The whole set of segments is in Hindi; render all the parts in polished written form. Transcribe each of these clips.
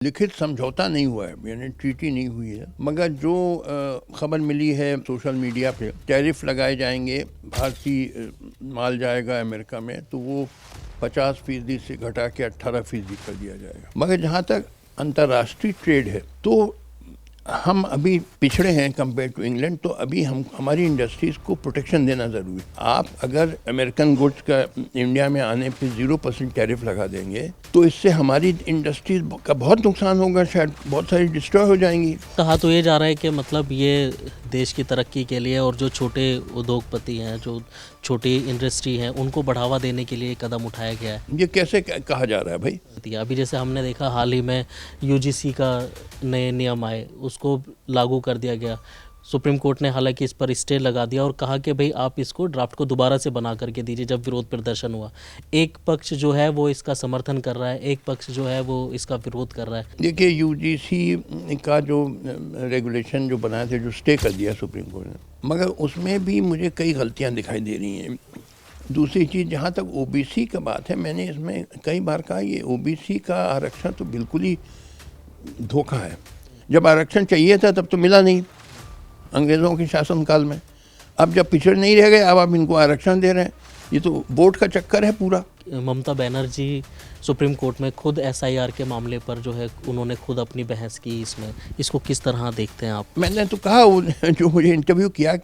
लिखित समझौता नहीं हुआ है, यानी ट्रीटी नहीं हुई है, मगर जो खबर मिली है सोशल मीडिया पे टैरिफ लगाए जाएंगे, भारतीय माल जाएगा अमेरिका में, तो वो 50% से घटा के 18% कर दिया जाएगा। मगर जहाँ तक अंतर्राष्ट्रीय ट्रेड है तो हम अभी पिछड़े हैं कंपेयर टू इंग्लैंड, तो अभी हमारी इंडस्ट्रीज़ को प्रोटेक्शन देना ज़रूरी है। आप अगर अमेरिकन गुड्स का इंडिया में आने पे 0% टैरिफ लगा देंगे तो इससे हमारी इंडस्ट्रीज का बहुत नुकसान होगा, शायद बहुत सारी डिस्ट्रॉय हो जाएंगी। कहा तो ये जा रहा है कि मतलब ये देश की तरक्की के लिए और जो छोटे उद्योगपति हैं, जो छोटी इंडस्ट्री हैं, उनको बढ़ावा देने के लिए कदम उठाया गया है। ये कैसे कहा जा रहा है भाई? अभी जैसे हमने देखा हाल ही में यूजीसी का नए नियम आए, उसको लागू कर दिया गया। सुप्रीम कोर्ट ने हालांकि इस पर स्टे लगा दिया और कहा कि भाई आप इसको ड्राफ्ट को दोबारा से बना करके दीजिए। जब विरोध प्रदर्शन हुआ, एक पक्ष जो है वो इसका समर्थन कर रहा है, एक पक्ष जो है वो इसका विरोध कर रहा है। देखिए, यूजीसी का जो रेगुलेशन जो बनाए थे, जो स्टे कर दिया सुप्रीम कोर्ट ने, मगर उसमें भी मुझे कई गलतियां दिखाई दे रही हैं। दूसरी चीज़, जहाँ तक ओबीसी का बात है, मैंने इसमें कई बार कहा ये ओबीसी का आरक्षण तो बिल्कुल ही धोखा है। जब आरक्षण चाहिए था तब तो मिला नहीं अंग्रेज़ों के शासनकाल में। अब जब पिछड़ नहीं रह गए, अब आप इनको आरक्षण दे रहे हैं। ये तो वोट का चक्कर है पूरा। ममता बनर्जी सुप्रीम कोर्ट में खुद एसआईआर के मामले पर जो है उन्होंने खुद अपनी बहस की इसमें, इसको किस तरह देखते हैं आप? मैंने तो कहा, जो मुझे इंटरव्यू किया,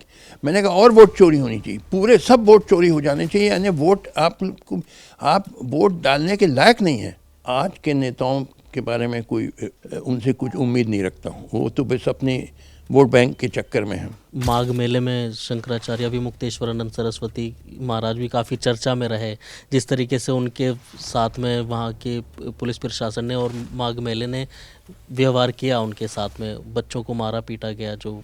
मैंने कहा और वोट चोरी होनी चाहिए, पूरे सब वोट चोरी हो जाने चाहिए, यानी वोट आप वोट डालने के लायक नहीं है। आज के नेताओं के बारे में कोई उनसे कुछ उम्मीद नहीं रखता हूँ, वो तो बस अपने वोट बैंक के चक्कर में है। माघ मेले में शंकराचार्य भी, मुक्तेश्वरानंद सरस्वती महाराज भी काफ़ी चर्चा में रहे। जिस तरीके से उनके साथ में वहाँ के पुलिस प्रशासन ने और माघ मेले ने व्यवहार किया उनके साथ में, बच्चों को मारा पीटा गया, जो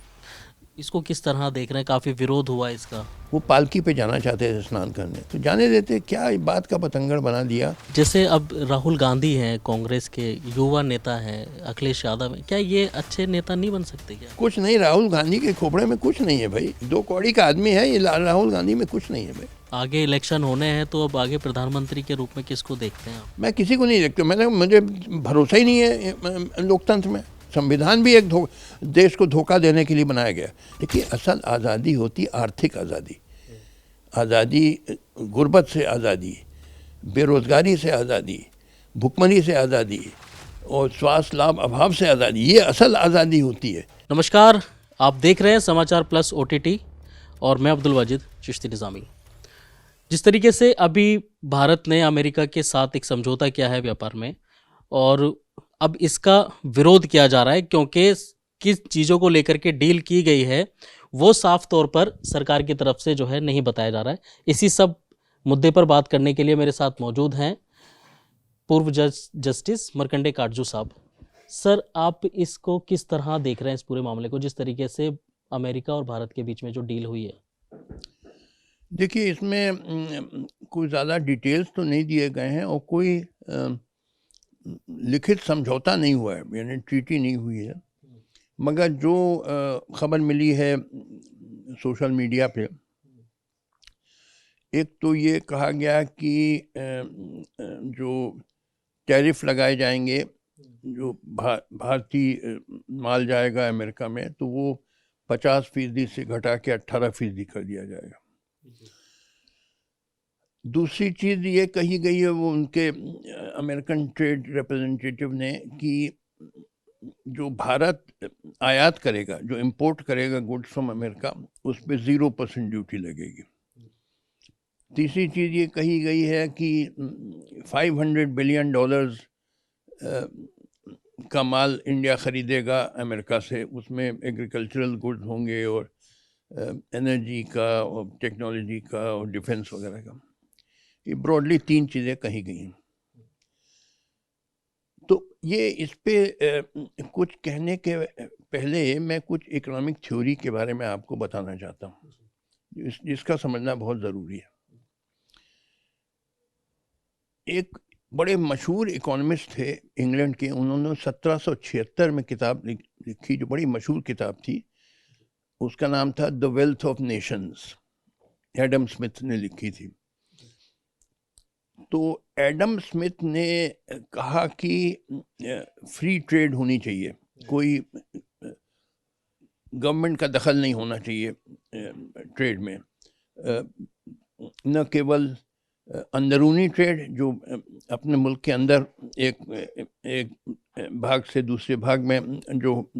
इसको किस तरह देख रहे हैं? काफ़ी विरोध हुआ इसका। वो पालकी पे जाना चाहते थे स्नान करने, तो जाने देते, क्या बात का पतंगड़ बना दिया। जैसे अब राहुल गांधी हैं, कांग्रेस के युवा नेता हैं, अखिलेश यादव हैं, क्या ये अच्छे नेता नहीं बन सकते क्या? कुछ नहीं, राहुल गांधी के खोपड़े में कुछ नहीं है भाई, 2 कौड़ी का आदमी है ये। राहुल गांधी में कुछ नहीं है भाई। आगे इलेक्शन होने हैं तो अब आगे प्रधानमंत्री के रूप में किसको देखते हैं आप? मैं किसी को नहीं देखता, मुझे भरोसा ही नहीं है लोकतंत्र में। संविधान भी एक देश को धोखा देने के लिए बनाया गया। देखिए, असल आज़ादी होती आर्थिक आज़ादी, आज़ादी गुर्बत से आज़ादी, बेरोज़गारी से आज़ादी, भुखमरी से आज़ादी और स्वास्थ्य लाभ अभाव से आज़ादी, ये असल आज़ादी होती है। नमस्कार, आप देख रहे हैं समाचार प्लस OTT और मैं अब्दुल वाजिद चिश्ती निज़ामी। जिस तरीके से अभी भारत ने अमेरिका के साथ एक समझौता किया है व्यापार में, और अब इसका विरोध किया जा रहा है क्योंकि किस चीज़ों को लेकर के डील की गई है वो साफ तौर पर सरकार की तरफ से जो है नहीं बताया जा रहा है। इसी सब मुद्दे पर बात करने के लिए मेरे साथ मौजूद हैं पूर्व जस्टिस मरकंडे काटजू साहब। सर, आप इसको किस तरह देख रहे हैं, इस पूरे मामले को, जिस तरीके से अमेरिका और भारत के बीच में जो डील हुई है? देखिए, इसमें कोई ज़्यादा डिटेल्स तो नहीं दिए गए हैं और कोई लिखित समझौता नहीं हुआ है, यानी ट्रीटी नहीं हुई है, मगर जो खबर मिली है सोशल मीडिया पे, एक तो ये कहा गया कि जो टैरिफ लगाए जाएंगे, जो भारतीय माल जाएगा अमेरिका में, तो वो 50% से घटा के 18% कर दिया जाएगा। दूसरी चीज़ ये कही गई है, वो उनके अमेरिकन ट्रेड रिप्रेजेंटेटिव ने, कि जो भारत आयात करेगा, जो इंपोर्ट करेगा गुड्स फ्रॉम अमेरिका, उस पर 0% ड्यूटी लगेगी। तीसरी चीज़ ये कही गई है कि $500 बिलियन का माल इंडिया ख़रीदेगा अमेरिका से, उसमें एग्रीकल्चरल गुड्स होंगे और एनर्जी का और टेक्नोलॉजी का और डिफेंस वगैरह का। ये ब्रॉडली 3 चीज़ें कही गई हैं। तो ये इस पे कुछ कहने के पहले मैं कुछ इकोनॉमिक थ्योरी के बारे में आपको बताना चाहता हूँ, जिसका समझना बहुत ज़रूरी है। एक बड़े मशहूर इकोनॉमिस्ट थे इंग्लैंड के, उन्होंने 1776 में किताब लिखी, जो बड़ी मशहूर किताब थी। उसका नाम था the wealth of Nations, Adam Smith ने लिखी थी। तो एडम स्मिथ ने कहा कि फ्री ट्रेड होनी चाहिए, कोई गवर्नमेंट का दखल नहीं होना चाहिए ट्रेड में। न केवल अंदरूनी ट्रेड जो अपने मुल्क के अंदर एक भाग से दूसरे भाग में जो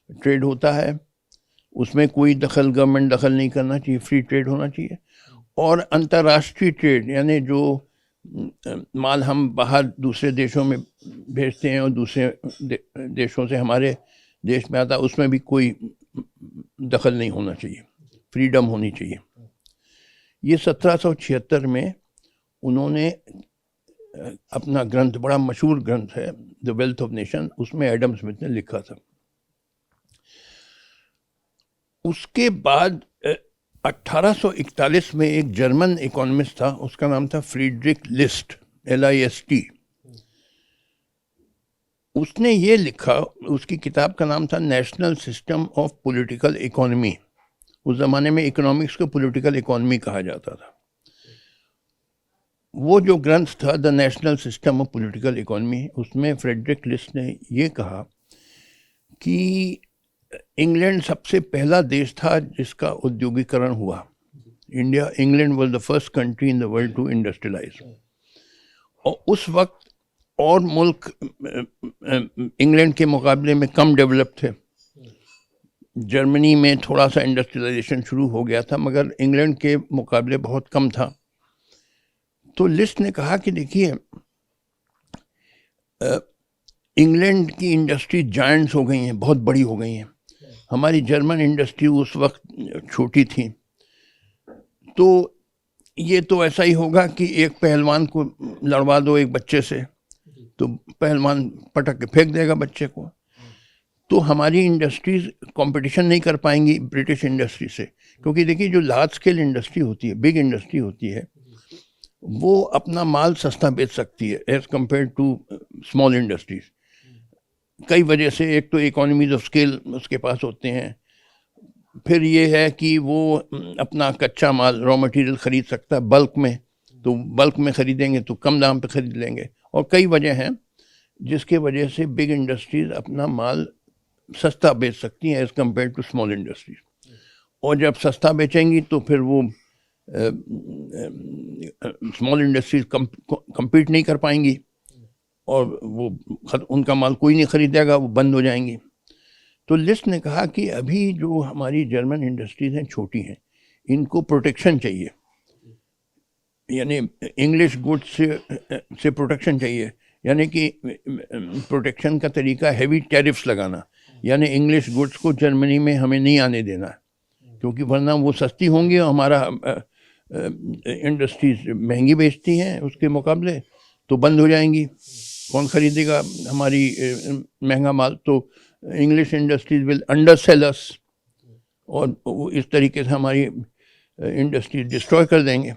ट्रेड होता है उसमें कोई दखल, गवर्नमेंट दखल नहीं करना चाहिए, फ्री ट्रेड होना चाहिए। और अंतर्राष्ट्रीय ट्रेड यानी जो माल हम बाहर दूसरे देशों में भेजते हैं और दूसरे देशों से हमारे देश में आता है, उसमें भी कोई दखल नहीं होना चाहिए, फ्रीडम होनी चाहिए। ये 1776 में उन्होंने अपना ग्रंथ, बड़ा मशहूर ग्रंथ है द वेल्थ ऑफ नेशन, उसमें एडम स्मिथ ने लिखा था। उसके बाद 1841 में एक जर्मन इकोनॉमिस्ट था, उसका नाम था फ्रीडरिक लिस्ट, LIST। उसने ये लिखा, उसकी किताब का नाम था national system of political economy. उस ज़माने में इकोनॉमिक्स को पॉलिटिकल इकोनॉमी कहा जाता था। वो जो ग्रंथ था the national system of political economy, उसमें फ्रेडरिक लिस्ट ने ये कहा कि इंग्लैंड सबसे पहला देश था जिसका औद्योगिकरण हुआ। England was the first country in the world to industrialise. और उस वक्त और मुल्क इंग्लैंड के मुकाबले में कम डेवलप थे। जर्मनी में थोड़ा सा इंडस्ट्रियलाइजेशन शुरू हो गया था, मगर इंग्लैंड के मुकाबले बहुत कम था। तो लिस्ट ने कहा कि देखिए, इंग्लैंड की इंडस्ट्री जायंट्स हो गई हैं, बहुत बड़ी हो गई हैं। हमारी जर्मन इंडस्ट्री उस वक्त छोटी थी। तो ये तो ऐसा ही होगा कि एक पहलवान को लड़वा दो एक बच्चे से, तो पहलवान पटक के फेंक देगा बच्चे को। तो हमारी इंडस्ट्रीज कंपटीशन नहीं कर पाएंगी ब्रिटिश इंडस्ट्री से, क्योंकि देखिए जो लार्ज स्केल इंडस्ट्री होती है, बिग इंडस्ट्री होती है, वो अपना माल सस्ता बेच सकती है as compare to small industries. कई वजह से, एक तो इकोनॉमीज ऑफ स्केल उसके पास होते हैं, फिर ये है कि वो अपना कच्चा माल, रॉ मटेरियल खरीद सकता है बल्क में, तो बल्क में खरीदेंगे तो कम दाम पे खरीद लेंगे। और कई वजह हैं जिसके वजह से बिग इंडस्ट्रीज अपना माल सस्ता बेच सकती हैं as compare to small industries. और जब सस्ता बेचेंगी तो फिर वो स्मॉल इंडस्ट्रीज compete नहीं कर पाएंगी और वो उनका माल कोई नहीं खरीदेगा, वो बंद हो जाएंगी। तो लिस्ट ने कहा कि अभी जो हमारी जर्मन इंडस्ट्रीज हैं, छोटी हैं, इनको प्रोटेक्शन चाहिए, यानी इंग्लिश गुड्स से प्रोटेक्शन चाहिए। यानी कि प्रोटेक्शन का तरीका हैवी टैरिफ्स लगाना, यानी इंग्लिश गुड्स को जर्मनी में हमें नहीं आने देना, क्योंकि वरना वो सस्ती होंगी और हमारा इंडस्ट्रीज महंगी बेचती हैं उसके मुकाबले, तो बंद हो जाएंगी। कौन खरीदेगा हमारी महंगा माल? तो इंग्लिश इंडस्ट्रीज विल अंडरसेल अस, और वो इस तरीके से हमारी इंडस्ट्री डिस्ट्रॉय कर देंगे।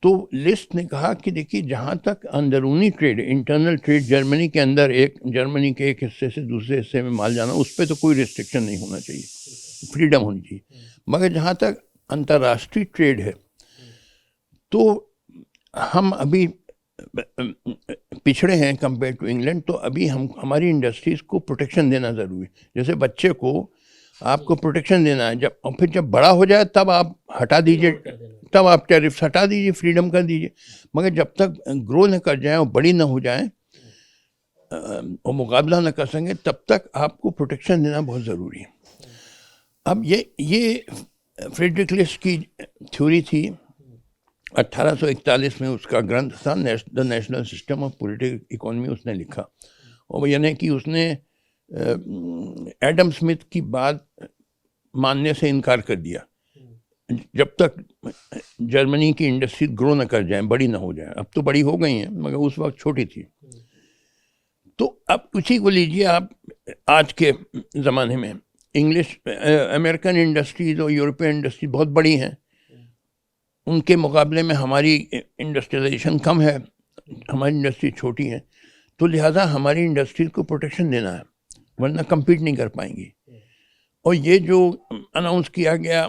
तो लिस्ट ने कहा कि देखिए, जहाँ तक अंदरूनी ट्रेड, इंटरनल ट्रेड, जर्मनी के अंदर जर्मनी के एक हिस्से से दूसरे हिस्से में माल जाना, उस पर तो कोई रिस्ट्रिक्शन नहीं होना चाहिए, फ्रीडम होनी चाहिए। मगर जहाँ तक अंतर्राष्ट्रीय ट्रेड है, तो हम अभी पिछड़े हैं कंपेयर टू इंग्लैंड। तो अभी हमारी इंडस्ट्रीज को प्रोटेक्शन देना ज़रूरी है। जैसे बच्चे को आपको प्रोटेक्शन देना है, जब, और फिर जब बड़ा हो जाए तब आप हटा दीजिए, तब आप टैरिफ्स हटा दीजिए, फ्रीडम कर दीजिए। मगर जब तक ग्रो न कर जाए और बड़ी ना हो जाए और मुकाबला न कर सकें, तब तक आपको प्रोटेक्शन देना बहुत ज़रूरी है। अब ये फ्रेडरिक लिस्ट की थ्योरी थी। 1841 में उसका ग्रंथ था the national system of political economy, उसने लिखा। और यानी कि उसने एडम स्मिथ की बात मानने से इनकार कर दिया जब तक जर्मनी की इंडस्ट्री ग्रो न कर जाए, बड़ी ना हो जाए। अब तो बड़ी हो गई हैं, मगर उस वक्त छोटी थी। तो अब उसी को लीजिए आप, आज के ज़माने में अमेरिकन इंडस्ट्रीज और यूरोपियन इंडस्ट्री बहुत बड़ी हैं, उनके मुकाबले में हमारी इंडस्ट्रियलाइजेशन कम है, हमारी इंडस्ट्री छोटी है। तो लिहाजा हमारी इंडस्ट्रीज को प्रोटेक्शन देना है, वरना compete नहीं कर पाएंगी। और ये जो अनाउंस किया गया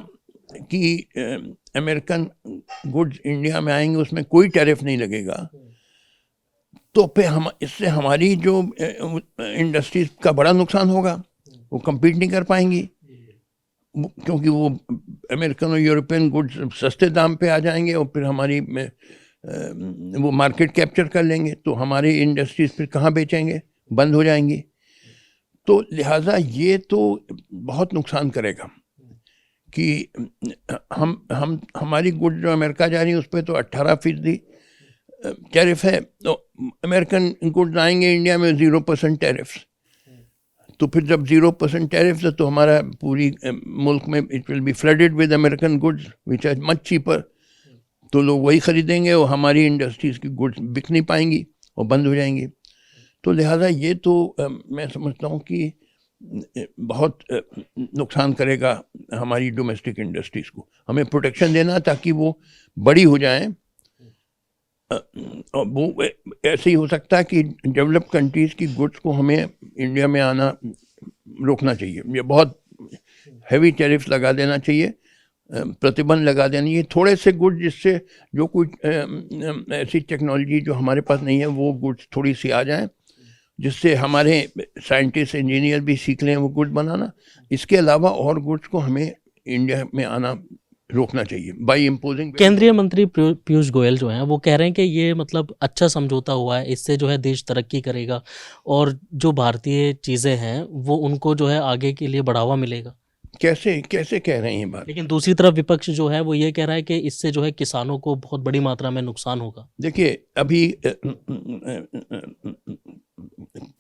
कि अमेरिकन गुड्स इंडिया में आएंगे उसमें कोई टैरिफ नहीं लगेगा, तो फिर हम इससे हमारी जो इंडस्ट्रीज का बड़ा नुकसान होगा, वो compete नहीं कर पाएंगी, क्योंकि वो अमेरिकन और यूरोपियन गुड्स सस्ते दाम पे आ जाएंगे और फिर हमारी वो मार्केट कैप्चर कर लेंगे, तो हमारी इंडस्ट्रीज फिर कहाँ बेचेंगे, बंद हो जाएंगी। तो लिहाजा ये तो बहुत नुकसान करेगा कि हम हमारी गुड जो अमेरिका जा रही है उस पर तो 18% टैरिफ है, तो अमेरिकन गुड्स आएंगे इंडिया में 0% टैरिफ। तो फिर जब 0% टैरिफ है तो हमारा पूरी मुल्क में it will be flooded with American goods which are much cheaper, तो लोग वही खरीदेंगे और हमारी इंडस्ट्रीज़ की गुड्स बिक नहीं पाएंगी और बंद हो जाएंगी। तो लिहाजा ये तो मैं समझता हूँ कि बहुत नुकसान करेगा हमारी डोमेस्टिक इंडस्ट्रीज़ को। हमें प्रोटेक्शन देना ताकि वो बड़ी हो जाएं, और वो ऐसे ही हो सकता है कि डेवलप्ड कंट्रीज़ की गुड्स को हमें इंडिया में आना रोकना चाहिए, ये बहुत हैवी टैरिफ्स लगा देना चाहिए, प्रतिबंध लगा देना चाहिए। थोड़े से गुड्स जिससे जो कोई ऐसी टेक्नोलॉजी जो हमारे पास नहीं है वो गुड्स थोड़ी सी आ जाएं, जिससे हमारे साइंटिस्ट इंजीनियर भी सीख लें वो गुड बनाना। इसके अलावा और गुड्स को हमें इंडिया में आना रोकना चाहिए बाई इम्पोजिंग। केंद्रीय मंत्री पीयूष गोयल जो हैं वो कह रहे हैं कि ये मतलब अच्छा समझौता हुआ है, इससे जो है देश तरक्की करेगा और जो भारतीय चीज़ें हैं वो उनको जो है आगे के लिए बढ़ावा मिलेगा। कैसे कैसे कह रहे हैं ये बात? लेकिन दूसरी तरफ विपक्ष जो है वो ये कह रहा है कि इससे जो है किसानों को बहुत बड़ी मात्रा में नुकसान होगा। देखिए, अभी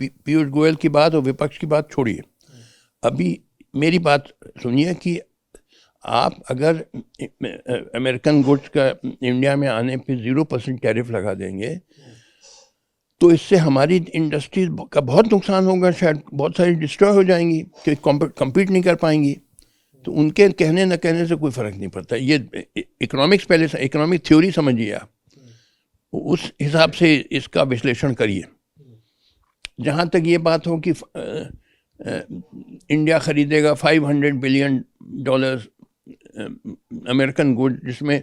पीयूष गोयल की बात और विपक्ष की बात छोड़िए, अभी मेरी बात सुनिए कि आप अगर अमेरिकन गुड्स का इंडिया में आने पे 0% टैरिफ लगा देंगे तो इससे हमारी इंडस्ट्रीज का बहुत नुकसान होगा, शायद बहुत सारी डिस्ट्रॉय हो जाएंगी कि कम्पीट नहीं कर पाएंगी। तो उनके कहने न कहने से कोई फ़र्क नहीं पड़ता। ये इकोनॉमिक्स, पहले इकोनॉमिक थ्योरी समझिए आप, उस हिसाब से इसका विश्लेषण करिए। जहाँ तक ये बात हो कि इंडिया ख़रीदेगा $500 बिलियन अमेरिकन गुड, जिसमें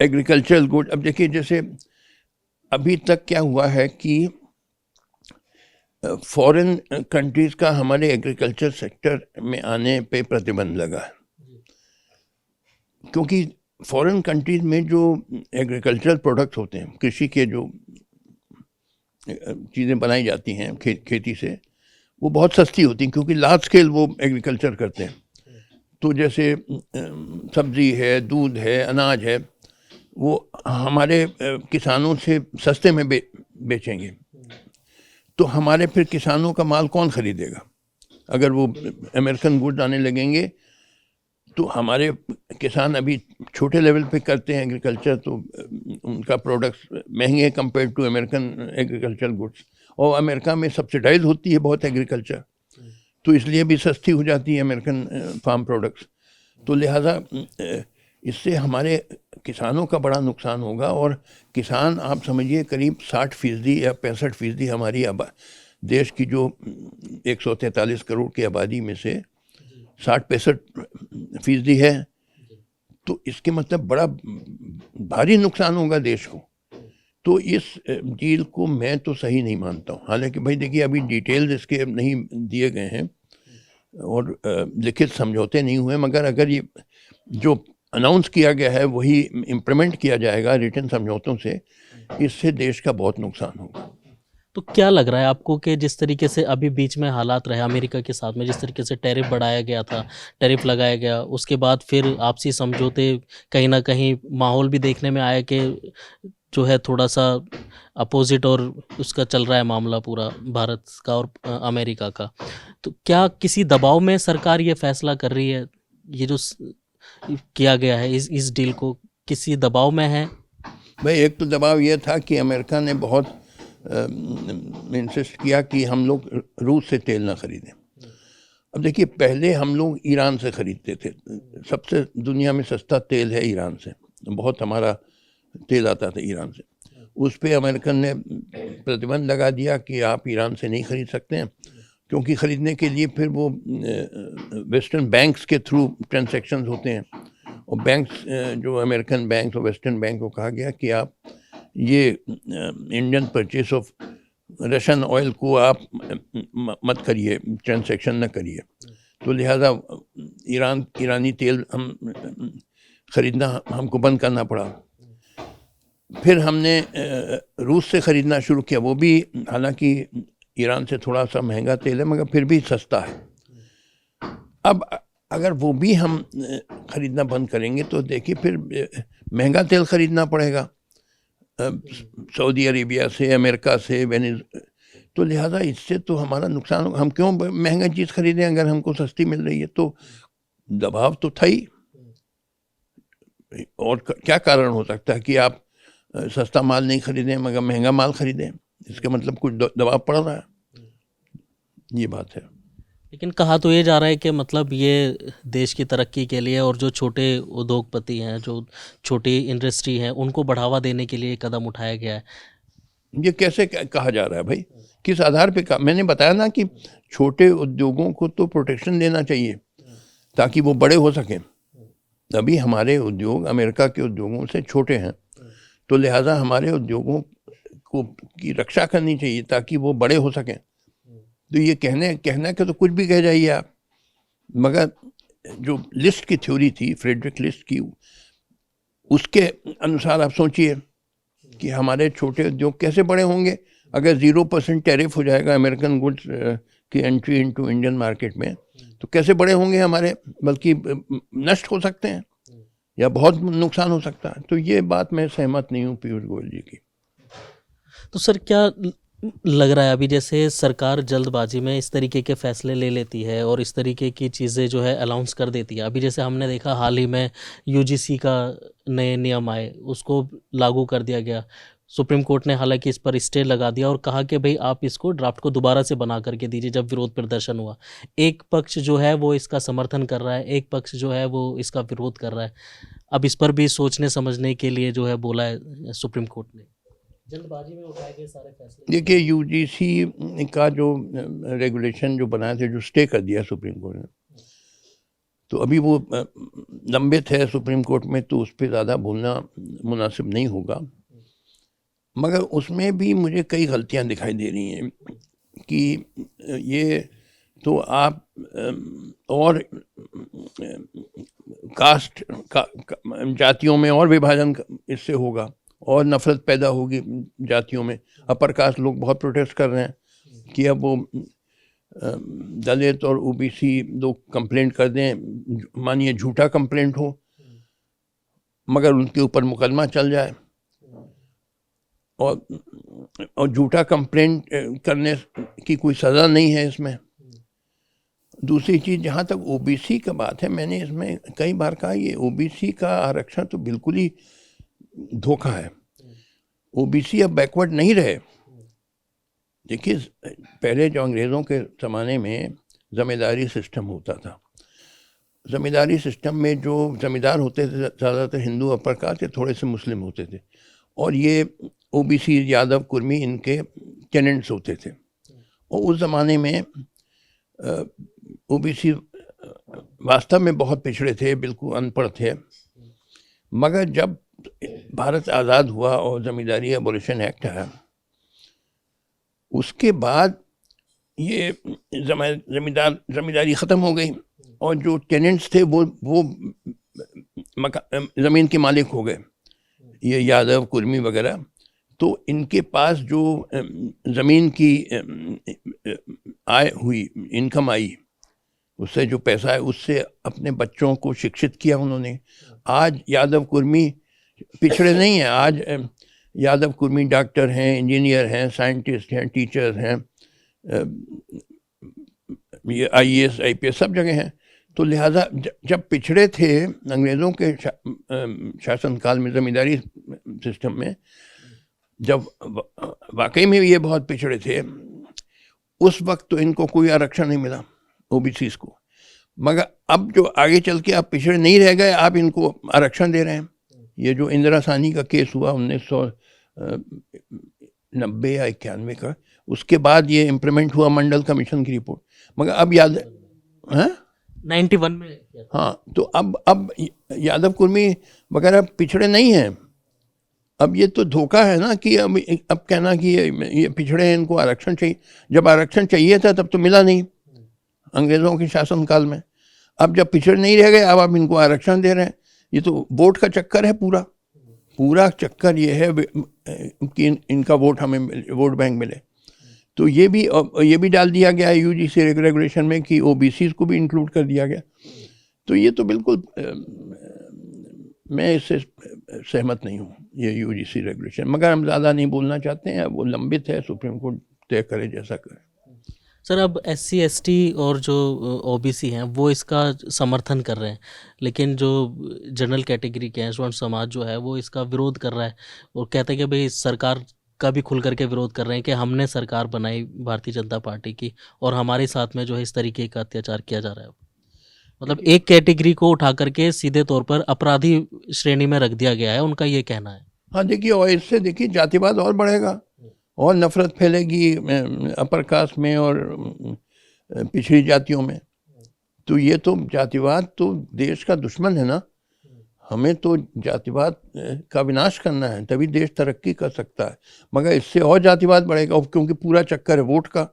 एग्रीकल्चरल गुड। अब देखिए, जैसे अभी तक क्या हुआ है कि फॉरेन कंट्रीज़ का हमारे एग्रीकल्चर सेक्टर में आने पे प्रतिबंध लगा है, क्योंकि फॉरेन कंट्रीज़ में जो एग्रीकल्चरल प्रोडक्ट्स होते हैं, कृषि के जो चीज़ें बनाई जाती हैं खेती से, वो बहुत सस्ती होती हैं, क्योंकि लार्ज स्केल वो एग्रीकल्चर करते हैं। तो जैसे सब्ज़ी है, दूध है, अनाज है, वो हमारे किसानों से सस्ते में बेचेंगे। तो हमारे फिर किसानों का माल कौन ख़रीदेगा? अगर वो अमेरिकन गुड्स आने लगेंगे तो हमारे किसान अभी छोटे लेवल पे करते हैं एग्रीकल्चर, तो उनका प्रोडक्ट्स महंगे compare to American agriculture goods. और अमेरिका में सब्सिडाइज होती है बहुत एग्रीकल्चर, तो इसलिए भी सस्ती हो जाती है अमेरिकन फार्म प्रोडक्ट्स। तो लिहाजा इससे हमारे किसानों का बड़ा नुकसान होगा। और किसान आप समझिए करीब 60% या 65% हमारी देश की जो 143 करोड़ की आबादी में से 60-65% है। तो इसके मतलब बड़ा भारी नुकसान होगा देश को। तो इस डील को मैं तो सही नहीं मानता हूँ। हालांकि भाई देखिए, अभी डिटेल्स इसके नहीं दिए गए हैं और लिखित समझौते नहीं हुए, मगर अगर ये जो अनाउंस किया गया है वही इम्प्लीमेंट किया जाएगा रिटन समझौतों से, इससे देश का बहुत नुकसान होगा। तो क्या लग रहा है आपको कि जिस तरीके से अभी बीच में हालात रहे अमेरिका के साथ में, जिस तरीके से टैरिफ बढ़ाया गया था, टैरिफ लगाया गया, उसके बाद फिर आपसी समझौते, कहीं ना कहीं माहौल भी देखने में आया कि जो है थोड़ा सा अपोजिट और उसका चल रहा है मामला पूरा भारत का और अमेरिका का, तो क्या किसी दबाव में सरकार ये फैसला कर रही है? ये जो किया गया है इस डील को किसी दबाव में है? भाई एक तो दबाव ये था कि अमेरिका ने बहुत इंसिस्ट किया कि हम लोग रूस से तेल ना खरीदें। अब देखिए, पहले हम लोग ईरान से ख़रीदते थे, सबसे दुनिया में सस्ता तेल है ईरान से, बहुत हमारा तेल आता था ईरान से। उस पर अमेरिकन ने प्रतिबंध लगा दिया कि आप ईरान से नहीं ख़रीद सकते हैं, क्योंकि ख़रीदने के लिए फिर वो वेस्टर्न बैंक्स के थ्रू ट्रांजैक्शंस होते हैं और बैंक्स जो अमेरिकन बैंक और वेस्टर्न बैंक को कहा गया कि आप ये Indian purchase of Russian oil को आप मत करिए, ट्रांजैक्शन न करिए। तो लिहाजा ईरानी तेल हम ख़रीदना हमको बंद करना पड़ा। फिर हमने रूस से ख़रीदना शुरू किया, वो भी हालांकि ईरान से थोड़ा सा महंगा तेल है मगर फिर भी सस्ता है। अब अगर वो भी हम ख़रीदना बंद करेंगे तो देखिए फिर महंगा तेल ख़रीदना पड़ेगा सऊदी अरेबिया से, अमेरिका से, तो लिहाजा इससे तो हमारा नुकसान होगा। हम क्यों महंगा चीज़ खरीदें अगर हमको सस्ती मिल रही है? तो दबाव तो था ही, और क्या कारण हो सकता है कि आप सस्ता माल नहीं खरीदें मगर महंगा माल खरीदें? इसका मतलब कुछ दबाव पड़ रहा है, ये बात है। लेकिन कहा तो ये जा रहा है कि मतलब ये देश की तरक्की के लिए और जो छोटे उद्योगपति हैं, जो छोटी इंडस्ट्री हैं, उनको बढ़ावा देने के लिए कदम उठाया गया है। ये कैसे कहा जा रहा है भाई? किस आधार पे? मैंने बताया ना कि छोटे उद्योगों को तो प्रोटेक्शन देना चाहिए ताकि वो बड़े हो सकें। अभी हमारे उद्योग अमेरिका के उद्योगों से छोटे हैं, तो लिहाजा हमारे उद्योगों को की रक्षा करनी चाहिए ताकि वो बड़े हो सकें। तो ये कहना के तो कुछ भी कह जाइए आप, मगर जो लिस्ट की थ्योरी थी, फ्रेडरिक लिस्ट की, उसके अनुसार आप सोचिए कि हमारे छोटे उद्योग कैसे बड़े होंगे अगर 0% टैरिफ हो जाएगा अमेरिकन गुड्स की एंट्री इनटू इंडियन मार्केट में, तो कैसे बड़े होंगे हमारे? बल्कि नष्ट हो सकते हैं या बहुत नुकसान हो सकता है। तो ये बात मैं सहमत नहीं हूँ पीयूष गोयल जी की। तो सर क्या लग रहा है अभी जैसे सरकार जल्दबाजी में इस तरीके के फैसले ले लेती है और इस तरीके की चीज़ें जो है अनाउंस कर देती है? अभी जैसे हमने देखा हाल ही में यूजीसी का नए नियम आए, उसको लागू कर दिया गया। सुप्रीम कोर्ट ने हालांकि इस पर स्टे लगा दिया और कहा कि भाई आप इसको ड्राफ्ट को दोबारा से बना करके दीजिए। जब विरोध प्रदर्शन हुआ, एक पक्ष जो है वो इसका समर्थन कर रहा है, एक पक्ष जो है वो इसका विरोध कर रहा है। अब इस पर भी सोचने समझने के लिए जो है बोला है सुप्रीम कोर्ट ने। जल्दबाजी में उठाए गए सारे फैसले। देखिए यूजीसी का जो रेगुलेशन जो बनाए थे, जो स्टे कर दिया सुप्रीम कोर्ट ने, तो अभी वो लंबित है सुप्रीम कोर्ट में, तो उस पर ज़्यादा बोलना मुनासिब नहीं होगा। मगर उसमें भी मुझे कई गलतियां दिखाई दे रही हैं कि ये तो आप और कास्ट जातियों में और विभाजन इससे होगा और नफरत पैदा होगी जातियों में। अपर कास्ट लोग बहुत प्रोटेस्ट कर रहे हैं कि अब वो दलित और ओबीसी लोग कंप्लेंट कर दें, मानिए झूठा कंप्लेंट हो मगर उनके ऊपर मुकदमा चल जाए, और झूठा कंप्लेंट करने की कोई सज़ा नहीं है इसमें। दूसरी चीज़, जहाँ तक ओबीसी का बात है, मैंने इसमें कई बार कहा ये ओबीसी का आरक्षण तो बिल्कुल ही धोखा है। ओबीसी अब बैकवर्ड नहीं रहे। देखिए पहले जो अंग्रेज़ों के ज़माने में ज़मींदारी सिस्टम होता था, ज़मींदारी सिस्टम में जो ज़मींदार होते थे ज़्यादातर हिंदू अपर कास्ट, थोड़े से मुस्लिम होते थे, और ये ओबीसी यादव कुर्मी इनके टेनेंट्स होते थे। और उस ज़माने में ओबीसी वास्तव में बहुत पिछड़े थे, बिल्कुल अनपढ़ थे। मगर जब भारत आज़ाद हुआ और ज़मींदारी एबॉलिशन एक्ट आया, उसके बाद ये ज़मींदारी ख़त्म हो गई और जो टेनेंट्स थे वो ज़मीन के मालिक हो गए, ये यादव कुर्मी वगैरह। तो इनके पास जो ज़मीन की आय हुई, इनकम आई, उससे जो पैसा है उससे अपने बच्चों को शिक्षित किया उन्होंने। आज यादव कुर्मी पिछड़े नहीं हैं, आज यादव कुर्मी डॉक्टर हैं, इंजीनियर हैं, साइंटिस्ट हैं, टीचर्स हैं, ये आईएएस आईपीएस सब जगह हैं। तो लिहाजा जब पिछड़े थे अंग्रेज़ों के शासनकाल में ज़मींदारी सिस्टम में, जब वाकई में ये बहुत पिछड़े थे, उस वक्त तो इनको कोई आरक्षण नहीं मिला ओबीसीज को। मगर अब जो आगे चल के आप पिछड़े नहीं रह गए, आप इनको आरक्षण दे रहे हैं। ये जो इंदिरा साहनी का केस हुआ 1990 या 91 का, उसके बाद ये इम्प्लीमेंट हुआ मंडल कमीशन की रिपोर्ट। मगर अब याद है 91 में किया था। हाँ, तो अब यादव कुर्मी वगैरह पिछड़े नहीं हैं। अब ये तो धोखा है ना कि अब कहना कि ये पिछड़े हैं, इनको आरक्षण चाहिए। जब आरक्षण चाहिए था तब तो मिला नहीं अंग्रेजों के शासनकाल में। अब जब पिछड़े नहीं रह गए, अब आप इनको आरक्षण दे रहे हैं। ये तो वोट का चक्कर है, पूरा पूरा चक्कर ये है कि इनका वोट हमें वोट बैंक मिले। तो ये भी डाल दिया गया है यूजीसी रेगुलेशन में कि ओबीसी को भी इंक्लूड कर दिया गया। तो ये तो बिल्कुल मैं इससे सहमत नहीं हूँ, ये यूजीसी रेगुलेशन। मगर हम ज़्यादा नहीं बोलना चाहते हैं, वो लंबित है, सुप्रीम कोर्ट तय करे जैसा करे। सर, अब SC ST और जो OBC हैं वो इसका समर्थन कर रहे हैं, लेकिन जो जनरल कैटेगरी के हैं, स्वर्ण समाज जो है, वो इसका विरोध कर रहा है और कहते हैं कि भाई सरकार का भी खुल करके विरोध कर रहे हैं कि हमने सरकार बनाई भारतीय जनता पार्टी की और हमारे साथ में जो है इस तरीके का अत्याचार किया जा रहा है। मतलब एक कैटेगरी को उठा करके सीधे तौर पर अपराधी श्रेणी में रख दिया गया है, उनका ये कहना है। हाँ देखिए, और इससे देखिए जातिवाद और बढ़ेगा और नफरत फैलेगी अपर कास्ट में और पिछड़ी जातियों में। तो ये तो जातिवाद तो देश का दुश्मन है ना। हमें तो जातिवाद का विनाश करना है, तभी देश तरक्की कर सकता है। मगर इससे और जातिवाद बढ़ेगा, क्योंकि पूरा चक्कर है वोट का।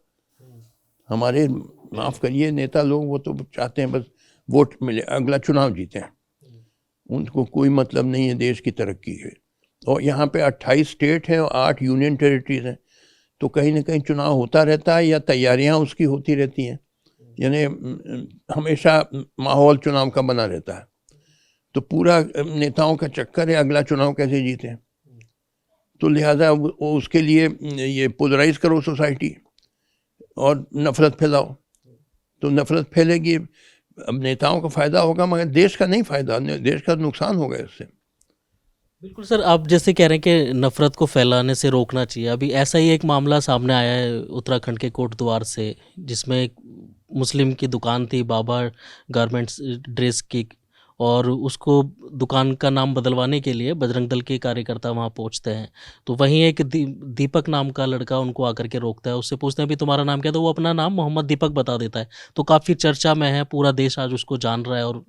हमारे माफ़ करिए नेता लोग, वो तो चाहते हैं बस वोट मिले, अगला चुनाव जीते हैं। उनको कोई मतलब नहीं है देश की तरक्की है। और यहाँ पे 28 स्टेट हैं और 8 यूनियन टेरिटरीज हैं। तो कहीं ना कहीं चुनाव होता रहता है या तैयारियां उसकी होती रहती हैं, यानी हमेशा माहौल चुनाव का बना रहता है। तो पूरा नेताओं का चक्कर है अगला चुनाव कैसे जीते। तो लिहाजा उसके लिए ये पोलराइज करो सोसाइटी और नफरत फैलाओ। तो नफरत फैलेगी, अब नेताओं का फ़ायदा होगा मगर देश का नहीं फ़ायदा, देश का नुकसान होगा इससे। बिल्कुल सर, आप जैसे कह रहे हैं कि नफ़रत को फैलाने से रोकना चाहिए। अभी ऐसा ही एक मामला सामने आया है उत्तराखंड के कोटद्वार से, जिसमें एक मुस्लिम की दुकान थी, बाबा गारमेंट्स ड्रेस की, और उसको दुकान का नाम बदलवाने के लिए बजरंग दल के कार्यकर्ता वहाँ पहुँचते हैं। तो वहीं एक दीपक नाम का लड़का उनको आकर के रोकता है, उससे पूछते हैं भी तुम्हारा नाम क्या, तो वो अपना नाम मोहम्मद दीपक बता देता है। तो काफ़ी चर्चा में है, पूरा देश आज उसको जान रहा है और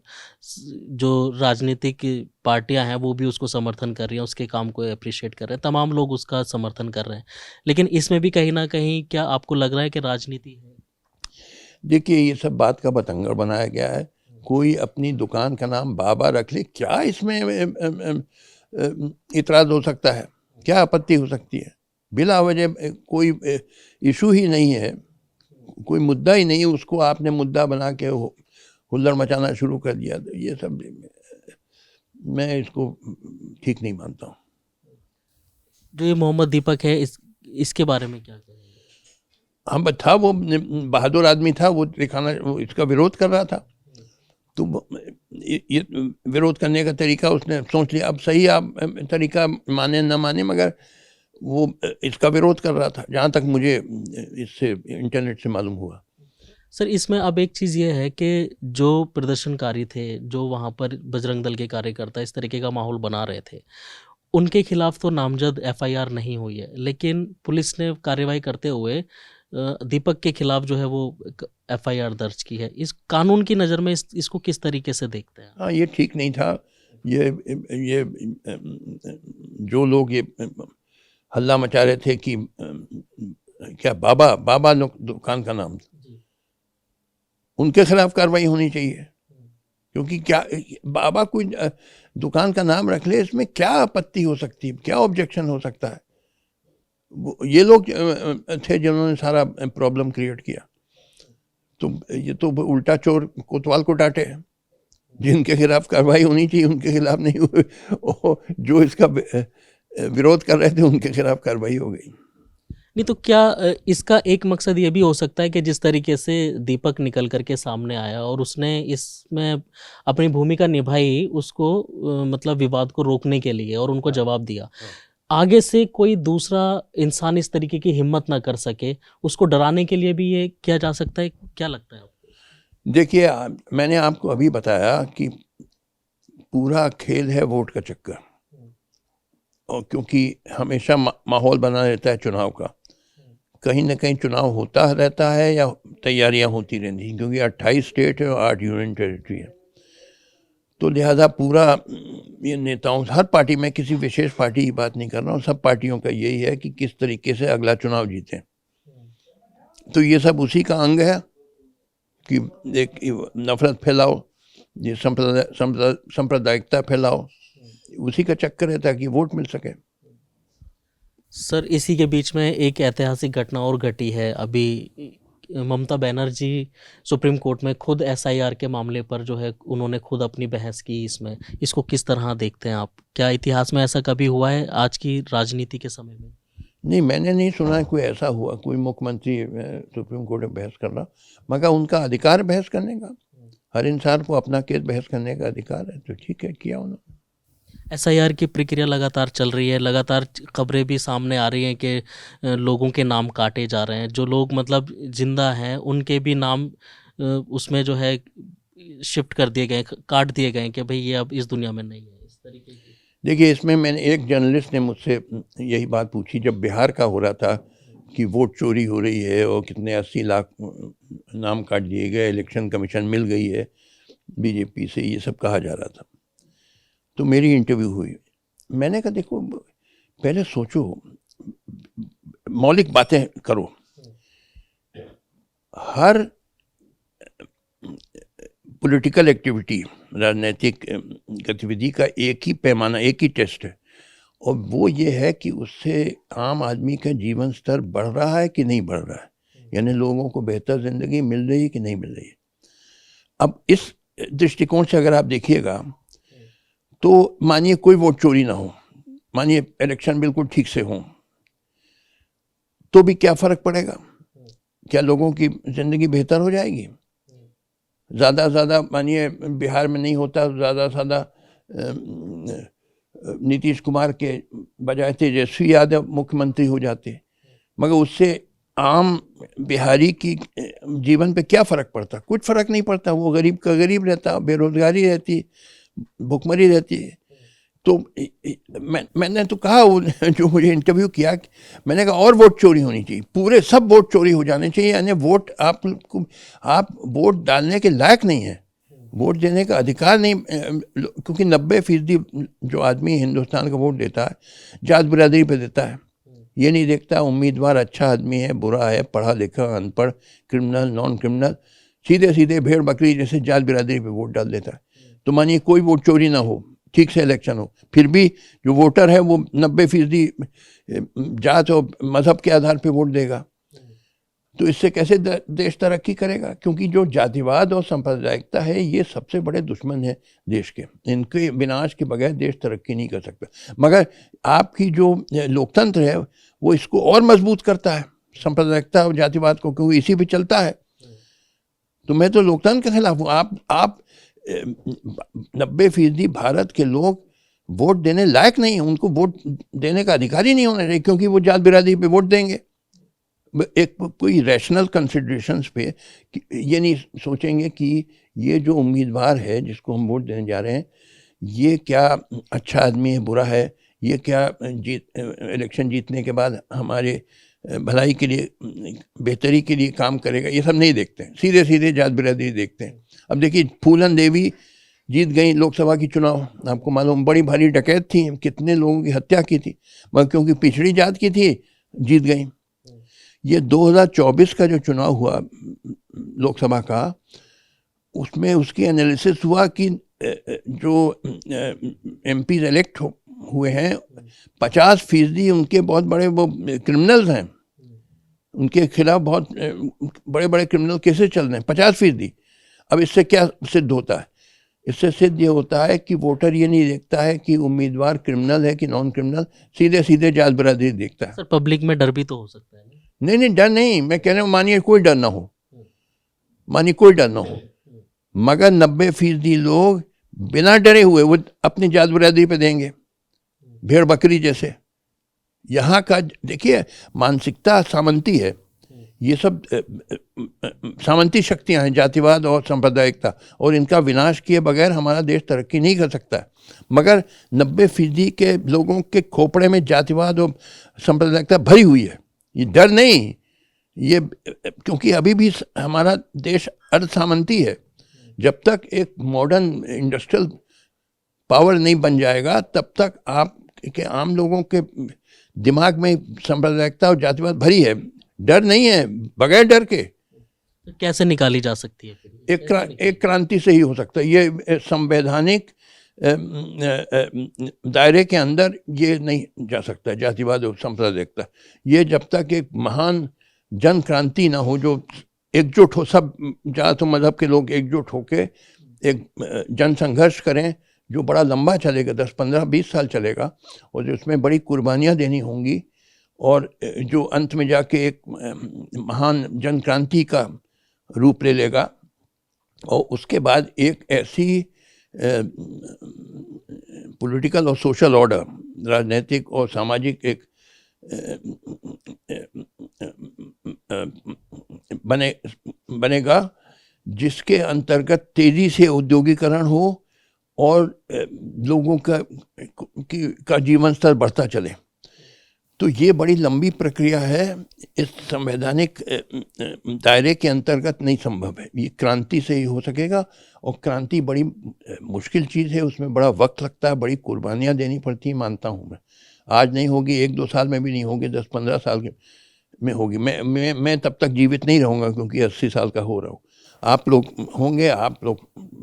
जो राजनीतिक पार्टियां हैं वो भी उसको समर्थन कर रही हैं, उसके काम को अप्रिशिएट कर रहे हैं, तमाम लोग उसका समर्थन कर रहे हैं। लेकिन इसमें भी कहीं ना कहीं क्या आपको लग रहा है कि राजनीति है? देखिए, ये सब बात का बतंगड़ बनाया गया है। कोई अपनी दुकान का नाम बाबा रख ले, क्या इसमें इतराज़ हो सकता है, क्या आपत्ति हो सकती है? बिला वजह कोई इशू ही नहीं है, कोई मुद्दा ही नहीं है, उसको आपने मुद्दा बना के हुल्लड़ मचाना शुरू कर दिया। तो ये सब मैं इसको ठीक नहीं मानता हूँ। जो ये मोहम्मद दीपक है, इसके बारे में क्या कहेंगे? हम था, वो बहादुर आदमी था, वो दिखाना, वो इसका विरोध कर रहा था। तो ये विरोध करने का तरीका उसने सोच लिया। अब सही आप तरीका माने न माने, मगर वो इसका विरोध कर रहा था, जहाँ तक मुझे इससे इंटरनेट से मालूम हुआ। सर, इसमें अब एक चीज़ ये है कि जो प्रदर्शनकारी थे, जो वहाँ पर बजरंग दल के कार्यकर्ता इस तरीके का माहौल बना रहे थे, उनके खिलाफ तो नामजद FIR नहीं हुई है, लेकिन पुलिस ने कार्रवाई करते हुए दीपक के खिलाफ जो है वो FIR दर्ज की है। इस कानून की नज़र में इसको किस तरीके से देखते हैं? हाँ, ये ठीक नहीं था। ये जो लोग ये हल्ला मचा रहे थे कि क्या बाबा दुकान का नाम था, उनके खिलाफ कार्रवाई होनी चाहिए। क्योंकि क्या बाबा कोई दुकान का नाम रख ले, इसमें क्या आपत्ति हो सकती है, क्या ऑब्जेक्शन हो सकता है? ये लोग थे जिन्होंने सारा प्रॉब्लम क्रिएट किया। तो ये तो उल्टा चोर कोतवाल को डांटे। जिनके खिलाफ कार्रवाई होनी चाहिए उनके खिलाफ नहीं हुई, जो इसका विरोध कर रहे थे उनके खिलाफ कार्रवाई हो गई। नहीं तो क्या इसका एक मकसद ये भी हो सकता है कि जिस तरीके से दीपक निकल करके सामने आया और उसने इसमें अपनी भूमिका निभाई, उसको मतलब विवाद को रोकने के लिए, और उनको जवाब दिया, आगे से कोई दूसरा इंसान इस तरीके की हिम्मत ना कर सके, उसको डराने के लिए भी ये किया जा सकता है? क्या लगता है आपको? देखिए, मैंने आपको अभी बताया कि पूरा खेल है वोट का चक्कर, और क्योंकि हमेशा माहौल बना रहता है चुनाव का, कहीं ना कहीं चुनाव होता रहता है या तैयारियां होती रहती हैं, क्योंकि 28 स्टेट है और 8 यूनियन टेरिटरी है। तो लिहाजा पूरा ये नेताओं, हर पार्टी में, किसी विशेष पार्टी की बात नहीं कर रहा हूँ, सब पार्टियों का यही है कि किस तरीके से अगला चुनाव जीतें। तो ये सब उसी का अंग है कि एक नफरत फैलाओ, ये सांप्रदायिकता फैलाओ, उसी का चक्कर है ताकि वोट मिल सके। सर इसी के बीच में एक ऐतिहासिक घटना और घटी है। अभी ममता बनर्जी सुप्रीम कोर्ट में खुद एसआईआर के मामले पर जो है उन्होंने खुद अपनी बहस की। इसमें इसको किस तरह देखते हैं आप? क्या इतिहास में ऐसा कभी हुआ है आज की राजनीति के समय में? नहीं, मैंने नहीं सुना है कोई ऐसा हुआ, कोई मुख्यमंत्री सुप्रीम कोर्ट में बहस कर रहा, मगर उनका अधिकार बहस करने का, हर इंसान को अपना केस बहस करने का अधिकार है, तो ठीक है, किया उन्होंने। एसआईआर की प्रक्रिया लगातार चल रही है, लगातार खबरें भी सामने आ रही हैं कि लोगों के नाम काटे जा रहे हैं। जो लोग मतलब जिंदा हैं उनके भी नाम उसमें जो है शिफ्ट कर दिए गए, काट दिए गए कि भाई ये अब इस दुनिया में नहीं है, इस तरीके की। देखिए, इसमें मैंने, एक जर्नलिस्ट ने मुझसे यही बात पूछी जब बिहार का हो रहा था कि वोट चोरी हो रही है और कितने 80 लाख नाम काट दिए गए, इलेक्शन कमीशन मिल गई है बीजेपी से, ये सब कहा जा रहा था। तो मेरी इंटरव्यू हुई, मैंने कहा देखो, पहले सोचो, मौलिक बातें करो। हर पॉलिटिकल एक्टिविटी, राजनीतिक गतिविधि का एक ही पैमाना, एक ही टेस्ट है, और वो ये है कि उससे आम आदमी का जीवन स्तर बढ़ रहा है कि नहीं बढ़ रहा है, यानी लोगों को बेहतर जिंदगी मिल रही है कि नहीं मिल रही है। अब इस दृष्टिकोण से अगर आप देखिएगा तो मानिए कोई वोट चोरी ना हो, मानिए इलेक्शन बिल्कुल ठीक से हो, तो भी क्या फर्क पड़ेगा? क्या लोगों की जिंदगी बेहतर हो जाएगी? ज़्यादा से ज़्यादा, मानिए बिहार में नहीं होता, ज़्यादा से ज़्यादा नीतीश कुमार के बजाय तेजस्वी यादव मुख्यमंत्री हो जाते, मगर उससे आम बिहारी की जीवन पे क्या फ़र्क पड़ता? कुछ फ़र्क नहीं पड़ता। वो गरीब का गरीब रहता, बेरोजगारी रहती, भुखमरी रहती है। तो मैंने तो कहा, वो जो मुझे इंटरव्यू किया, मैंने कहा और वोट चोरी होनी चाहिए, पूरे सब वोट चोरी हो जाने चाहिए, यानी वोट आप वोट डालने के लायक नहीं है, वोट देने का अधिकार नहीं, क्योंकि 90% जो आदमी हिंदुस्तान का वोट देता है जात बिरादरी पे देता है। ये नहीं देखता उम्मीदवार अच्छा आदमी है, बुरा है, पढ़ा लिखा, अनपढ़, क्रिमिनल, नॉन क्रिमिनल, सीधे सीधे भेड़ बकरी जैसे जात बिरादरी पे वोट डाल देता है। तो मानिए कोई वोट चोरी ना हो, ठीक से इलेक्शन हो, फिर भी जो वोटर है वो 90% जात और मजहब के आधार पे वोट देगा, तो इससे कैसे देश तरक्की करेगा? क्योंकि जो जातिवाद और सांप्रदायिकता है, ये सबसे बड़े दुश्मन है देश के, इनके विनाश के बगैर देश तरक्की नहीं कर सकता। मगर आपकी जो लोकतंत्र है वो इसको और मजबूत करता है, सांप्रदायिकता और जातिवाद को, क्योंकि इसी पे चलता है। तो मैं तो लोकतंत्र के खिलाफ हूँ। आप 90% भारत के लोग वोट देने लायक नहीं है, उनको वोट देने का अधिकार ही नहीं होना चाहिए, क्योंकि वो जात बिरादरी पे वोट देंगे। एक कोई रैशनल कंसिडरेशंस पे ये नहीं सोचेंगे कि ये जो उम्मीदवार है जिसको हम वोट देने जा रहे हैं, ये क्या अच्छा आदमी है, बुरा है, ये क्या इलेक्शन जीतने के बाद हमारे भलाई के लिए, बेहतरी के लिए काम करेगा, ये सब नहीं देखते हैं, सीधे सीधे जात बिरादरी देखते हैं। अब देखिए, फूलन देवी जीत गई लोकसभा की चुनाव, आपको मालूम, बड़ी भारी डकैत थी, कितने लोगों की हत्या की थी, मगर क्योंकि पिछड़ी जात की थी जीत गई। ये 2024 का जो चुनाव हुआ लोकसभा का, उसमें उसकी एनालिसिस हुआ कि जो एमपी इलेक्ट हुए हैं 50% उनके बहुत बड़े वो क्रिमिनल्स हैं, उनके खिलाफ बहुत बड़े बड़े क्रिमिनल केसेस चल रहे हैं, 50%। अब इससे क्या सिद्ध होता है? इससे सिद्ध ये होता है कि वोटर ये नहीं देखता है कि उम्मीदवार क्रिमिनल है कि नॉन क्रिमिनल, सीधे सीधे जात बिरादरी देखता है। सर पब्लिक में डर भी तो हो सकता है। नहीं, डर नहीं, मैं कह रहा हूँ, मानिए कोई डर ना हो, मानिए कोई डर ना हो, मगर 90% लोग बिना डरे हुए वो अपनी जात बिरादरी पे देंगे, भेड़ बकरी जैसे। यहाँ का देखिए, मानसिकता सामंती है, ये सब सामंती शक्तियाँ हैं, जातिवाद और सांप्रदायिकता, और इनका विनाश किए बगैर हमारा देश तरक्की नहीं कर सकता। मगर 90% के लोगों के खोपड़े में जातिवाद और सांप्रदायिकता भरी हुई है। ये डर नहीं, ये क्योंकि अभी भी हमारा देश अर्धसामंती है। जब तक एक मॉडर्न इंडस्ट्रियल पावर नहीं बन जाएगा तब तक आप के आम लोगों के दिमाग में सांप्रदायिकता और जातिवाद भरी है। डर नहीं है, बगैर डर के तो कैसे निकाली जा सकती है फिर? एक क्रांति से ही हो सकता है। ये संवैधानिक दायरे के अंदर ये नहीं जा सकता जातिवाद और सांप्रदायिकता। ये जब तक एक महान जन क्रांति ना हो जो एकजुट हो, सब ज़्यादातर मजहब के लोग एकजुट होके एक जन संघर्ष करें जो बड़ा लंबा चलेगा, 10, 15, 20 साल चलेगा, और जो उसमें बड़ी कुर्बानियाँ देनी होंगी, और जो अंत में जाके एक महान जन क्रांति का रूप ले लेगा। और उसके बाद एक ऐसी पॉलिटिकल और सोशल ऑर्डर, राजनीतिक और सामाजिक एक बनेगा जिसके अंतर्गत तेजी से औद्योगिकरण हो और लोगों का जीवन स्तर बढ़ता चले। तो ये बड़ी लंबी प्रक्रिया है, इस संवैधानिक दायरे के अंतर्गत नहीं संभव है। ये क्रांति से ही हो सकेगा, और क्रांति बड़ी मुश्किल चीज़ है, उसमें बड़ा वक्त लगता है, बड़ी कुर्बानियाँ देनी पड़ती हैं, मानता हूँ मैं। आज नहीं होगी, 1-2 साल में भी नहीं होगी, 10-15 साल में होगी। मैं तब तक जीवित नहीं रहूँगा क्योंकि 80 साल का हो रहा हूँ। आप लोग होंगे, आप लोग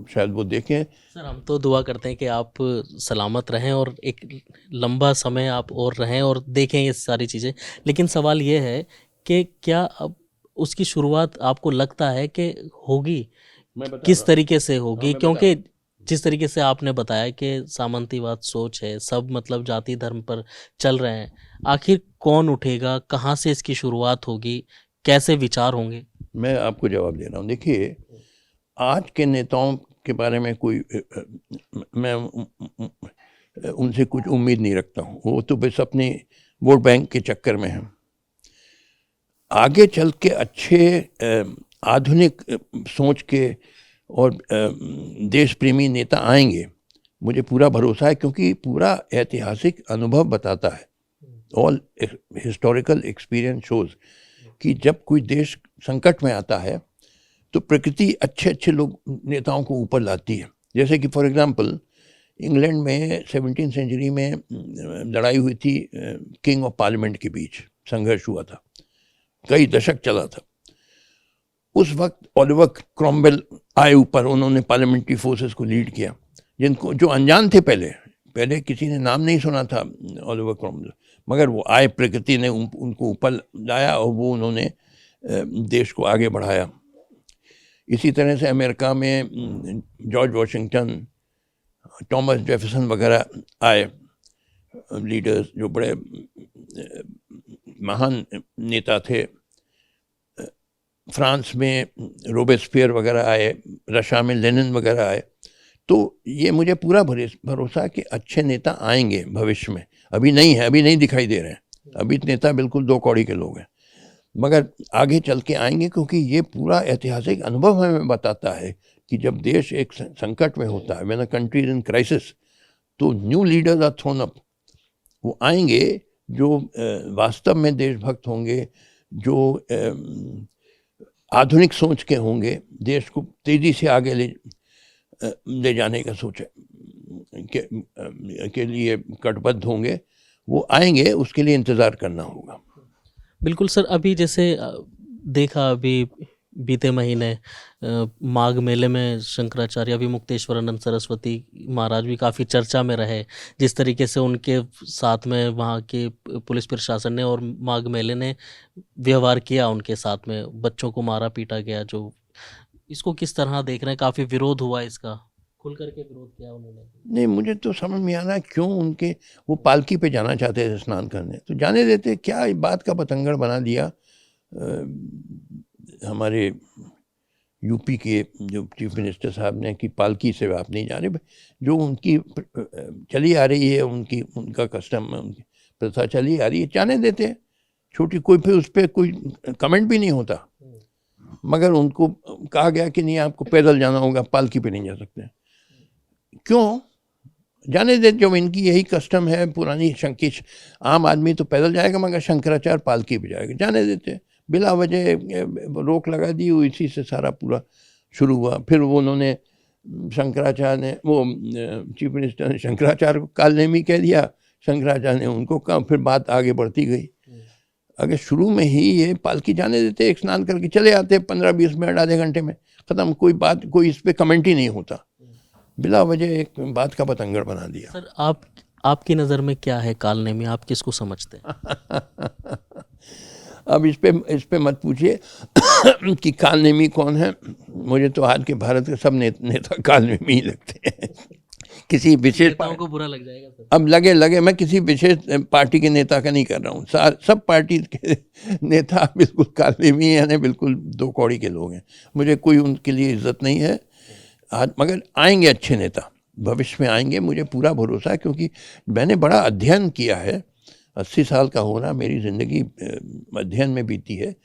शायद वो देखें। सर हम तो दुआ करते हैं कि आप सलामत रहें और एक लंबा समय आप और रहें और देखें ये सारी चीज़ें। लेकिन सवाल ये है कि क्या अब उसकी शुरुआत आपको लगता है कि होगी, किस तरीके से होगी? क्योंकि जिस तरीके से आपने बताया कि सामंतीवाद सोच है, सब मतलब जाति धर्म पर चल रहे हैं, आखिर कौन उठेगा, कहाँ से इसकी शुरुआत होगी, कैसे विचार होंगे? मैं आपको जवाब दे रहा हूँ। देखिए, आज के नेताओं के बारे में कोई मैं उनसे कुछ उम्मीद नहीं रखता हूँ। वो तो बस अपने वोट बैंक के चक्कर में हैं। आगे चल के अच्छे आधुनिक सोच के और देश प्रेमी नेता आएंगे, मुझे पूरा भरोसा है, क्योंकि पूरा ऐतिहासिक अनुभव बताता है, ऑल हिस्टोरिकल एक्सपीरियंस शोज कि जब कोई देश संकट में आता है तो प्रकृति अच्छे अच्छे लोग नेताओं को ऊपर लाती है। जैसे कि फॉर एग्जांपल इंग्लैंड में 17वीं सेंचुरी में लड़ाई हुई थी, किंग और पार्लियामेंट के बीच संघर्ष हुआ था, कई दशक चला था। उस वक्त ओलिवर क्रॉमवेल आए ऊपर, उन्होंने पार्लियामेंट्री फोर्सेस को लीड किया, जिनको जो अनजान थे, पहले किसी ने नाम नहीं सुना था ओलिवर क्रॉमवेल, मगर वो आए, प्रकृति ने उनको ऊपर लाया और वो उन्होंने देश को आगे बढ़ाया। इसी तरह से अमेरिका में जॉर्ज वॉशिंगटन, थॉमस जेफरसन वगैरह आए, लीडर्स जो बड़े महान नेता थे। फ्रांस में रोबेस्पियर वगैरह आए, रशिया में लेनिन वगैरह आए। तो ये मुझे पूरा भरोसा है कि अच्छे नेता आएंगे भविष्य में। अभी नहीं है, अभी नहीं दिखाई दे रहे हैं, अभी नेता बिल्कुल 2 कौड़ी के लोग हैं, मगर आगे चल के आएंगे, क्योंकि ये पूरा ऐतिहासिक अनुभव हमें बताता है कि जब देश एक संकट में होता है, when a country is in crisis, तो new leaders are thrown up. वो आएंगे जो वास्तव में देशभक्त होंगे, जो आधुनिक सोच के होंगे, देश को तेजी से आगे ले जाने का सोच के लिए कटिबद्ध होंगे। वो आएंगे, उसके लिए इंतज़ार करना होगा। बिल्कुल सर, अभी जैसे देखा अभी बीते महीने माघ मेले में शंकराचार्य अभी मुक्तेश्वरानंद सरस्वती महाराज भी काफ़ी चर्चा में रहे। जिस तरीके से उनके साथ में वहाँ के पुलिस प्रशासन ने और माघ मेले ने व्यवहार किया उनके साथ में, बच्चों को मारा पीटा गया, जो इसको किस तरह देख रहे हैं? काफ़ी विरोध हुआ इसका, खुल करके विरोध किया उन्होंने। नहीं, मुझे तो समझ में आना क्यों उनके वो पालकी पे जाना चाहते थे स्नान करने, तो जाने देते, क्या बात का बतंगड़ बना दिया। हमारे यूपी के जो चीफ मिनिस्टर साहब ने कि पालकी से आप नहीं जा रहे, जो उनकी चली आ रही है, उनका कस्टम, उनकी प्रथा चली आ रही है, जाने देते, छोटी कोई फिर उस पर कोई कमेंट भी नहीं होता। मगर उनको कहा गया कि नहीं, आपको पैदल जाना होगा, पालकी पे नहीं जा सकते। क्यों? जाने दे, जब इनकी यही कस्टम है पुरानी शंकिश, आम आदमी तो पैदल जाएगा, मगर शंकराचार्य पालकी पे जाएगा, जाने देते। बिला वजह रोक लगा दी, इसी से सारा पूरा शुरू हुआ। फिर वो उन्होंने शंकराचार्य ने, वो चीफ मिनिस्टर ने शंकराचार्य को कालनेमी कह दिया, शंकराचार्य ने उनको कहा, फिर बात आगे बढ़ती गई। अगर शुरू में ही ये पालकी जाने देते, एक स्नान करके चले आते 15-20 मिनट आधे घंटे में ख़त्म, कोई बात, कोई इस पर कमेंट ही नहीं होता, बिला वजह एक बात का बतंगड़ बना दिया। सर आपकी नज़र में क्या है कालनेमी, आप किसको समझते हैं? अब इस पे मत पूछिए कि कालनेमी कौन है। मुझे तो आज के भारत के सब नेता कालनेमी ही लगते हैं। किसी विशेष नेताओं को बुरा लग जाएगा सर। अब लगे मैं किसी विशेष पार्टी के नेता का नहीं कर रहा हूँ, सब पार्टी के नेता बिल्कुल कालनेमी हैं, बिल्कुल दो कौड़ी के लोग हैं। मुझे कोई उनके लिए इज्जत नहीं है आज, मगर आएंगे अच्छे नेता, भविष्य में आएंगे, मुझे पूरा भरोसा है, क्योंकि मैंने बड़ा अध्ययन किया है। 80 साल का होना, मेरी ज़िंदगी अध्ययन में बीती है